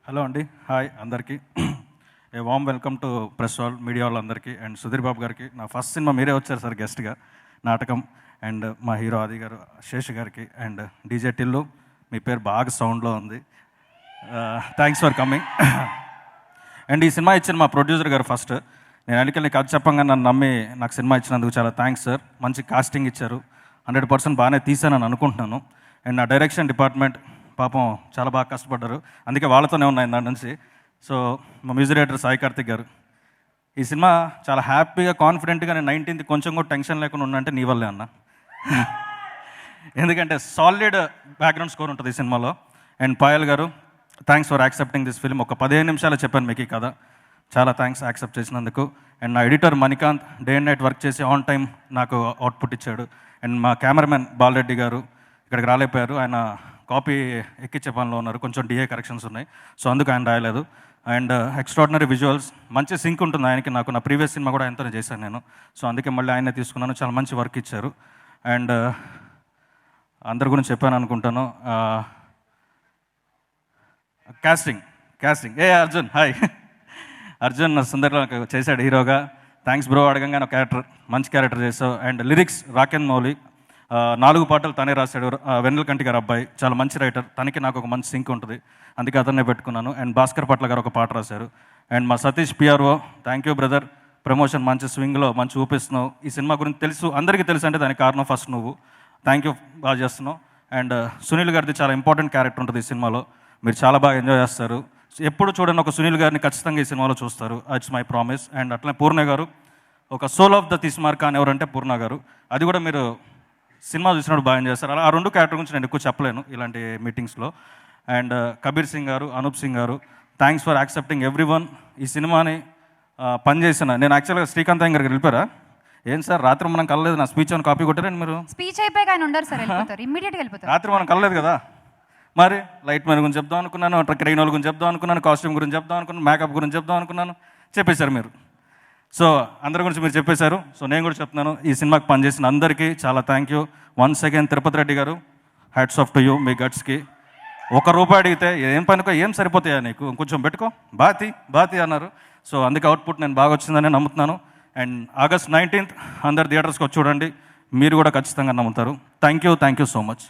Hello అండి, hi అందరికీ. A warm welcome to press wall media వాళ్ళందరికీ అండ్ సుధీర్ బాబు గారికి. నా ఫస్ట్ సినిమా మీరే వచ్చారు సార్ గెస్ట్గా, నాటకం. అండ్ మా హీరో ఆది గారు, శేష్ గారికి అండ్ డీజే టిల్లు, మీ పేరు బాగా సౌండ్లో ఉంది. Thanks for coming. అండ్ ఈ సినిమా ఇచ్చిన మా ప్రొడ్యూసర్ గారు ఫస్ట్, నేను అడిగిన కథ చెప్పంగా నన్ను నమ్మి నాకు సినిమా ఇచ్చినందుకు చాలా థ్యాంక్స్ సార్. మంచి కాస్టింగ్ ఇచ్చారు, 100% బాగానే తీసానని అనుకుంటున్నాను. అండ్ నా డైరెక్షన్ డిపార్ట్మెంట్ పాపం చాలా బాగా కష్టపడ్డారు, అందుకే వాళ్ళతోనే ఉన్నాయి దాని నుంచి. సో మా మ్యూజిక్ డైరెక్టర్ సాయి కార్తిక్ గారు, ఈ సినిమా చాలా హ్యాపీగా కాన్ఫిడెంట్గా నేను 19th కొంచెం కూడా టెన్షన్ లేకుండా ఉన్నంటే నీ వల్లే అన్న. ఎందుకంటే సాలిడ్ బ్యాక్గ్రౌండ్ స్కోర్ ఉంటుంది ఈ సినిమాలో. అండ్ పాయల్ గారు, thanks for accepting this film. ఒక 15 నిమిషాలు చెప్పాను మీకు ఈ కథ, చాలా థ్యాంక్స్ యాక్సెప్ట్ చేసినందుకు. అండ్ నా editor Manikanth day and night work చేసి ఆన్ టైం నాకు అవుట్పుట్ ఇచ్చాడు. అండ్ మా కెమెరామెన్ బాలరెడ్డి గారు ఇక్కడికి రాలేకపోయారు, ఆయన కాపీ ఎక్కించే పనిలో ఉన్నారు, కొంచెం డిఏ కరెక్షన్స్ ఉన్నాయి, సో అందుకు ఆయన రాయలేదు. అండ్ ఎక్స్ట్రాడినరీ విజువల్స్, మంచి సింక్ ఉంటుంది ఆయనకి నాకు. నా ప్రీవియస్ సినిమా కూడా ఆయనతోనే చేశాను నేను, సో అందుకే మళ్ళీ ఆయనే తీసుకున్నాను. చాలా మంచి వర్క్ ఇచ్చారు. అండ్ అందరి గురించి చెప్పాను అనుకుంటాను. కాస్టింగ్ ఏ అర్జున్, హాయ్. అర్జున్ సుందర్లో చేశాడు హీరోగా. థ్యాంక్స్ బ్రో, అడగంగానే క్యారెక్టర్, మంచి క్యారెక్టర్ చేసావు. అండ్ లిరిక్స్ రాకెన్ మౌలి, 4 పాటలు తనే రాశాడు. వెన్నెల కంటి గారు అబ్బాయి, చాలా మంచి రైటర్, తనకి నాకు ఒక మంచి సింక్ ఉంటుంది, అందుకే అతన్నే పెట్టుకున్నాను. అండ్ భాస్కర్ పట్ల గారు ఒక పాట రాశారు. అండ్ మా Satish PRO, thank you brother, promotion మంచి స్వింగ్లో మంచి ఊపిస్తున్నావు. ఈ సినిమా గురించి తెలుసు, అందరికీ తెలుసు అంటే దానికి కారణం ఫస్ట్ నువ్వు, థ్యాంక్ యూ, బాగా చేస్తున్నావు. అండ్ సునీల్ గారిది చాలా ఇంపార్టెంట్ క్యారెక్టర్ ఉంటుంది ఈ సినిమాలో, మీరు చాలా బాగా ఎంజాయ్ చేస్తారు. ఎప్పుడు చూడండి ఒక సునీల్ గారిని ఖచ్చితంగా ఈ సినిమాలో చూస్తారు, ఇట్స్ మై ప్రామిస్. అండ్ అట్లనే పూర్ణ గారు, ఒక సోల్ ఆఫ్ ద తీస్మార్క్ అని ఎవరంటే పూర్ణ గారు, అది కూడా మీరు సినిమా చూసినప్పుడు బాగా చేస్తారు. అలా ఆ 2 క్యారెక్టర్ గురించి నేను ఎక్కువ చెప్పలేను ఇలాంటి మీటింగ్స్లో. అండ్ కబీర్ సింగ్ గారు, అనూప్ సింగ్ గారు, thanks for accepting every one. ఈ సినిమాని పనిచేసిన నేను యాక్చువల్గా శ్రీకాంత్ గారికి వెళ్ళిపోయారా ఏం సార్? రాత్రి మనం కలలేదు, నా స్పీచ్ అని కాపీ కొట్టారండి మీరు. స్పీచ్ అయిపోయి ఆయన ఉండరు సార్, ఇమ్మీడియట్గా వెళ్ళిపోతారు. రాత్రి మనం కలలేదు కదా, మరి లైట్ మ్యాన్ గురించి చెప్దాం అనుకున్నాను, ట్రైన్ వాళ్ళ గురించి చెప్దాం అనుకున్నాను, కాస్ట్యూమ్ గురించి చెప్దాం అనుకున్నాను, మేకప్ గురించి చెప్దాం అనుకున్నాను, చెప్పేశారు మీరు. సో అందరి గురించి మీరు చెప్పేశారు, సో నేను కూడా చెప్తున్నాను. ఈ సినిమాకి పనిచేసిన అందరికీ చాలా thank you. Once again Tirupati Reddy గారు, హ్యాట్స్ ఆఫ్ టు యూ, మీ గట్స్కి. ₹1 అడిగితే ఏం పనికో ఏం సరిపోతాయా నీకు, కొంచెం పెట్టుకో, బాతి అన్నారు. సో అందుకే అవుట్పుట్ నేను బాగా వచ్చిందని నమ్ముతున్నాను. అండ్ August 19th అందరు థియేటర్స్కి వచ్చి చూడండి, మీరు కూడా ఖచ్చితంగా నమ్ముతారు. Thank you so much.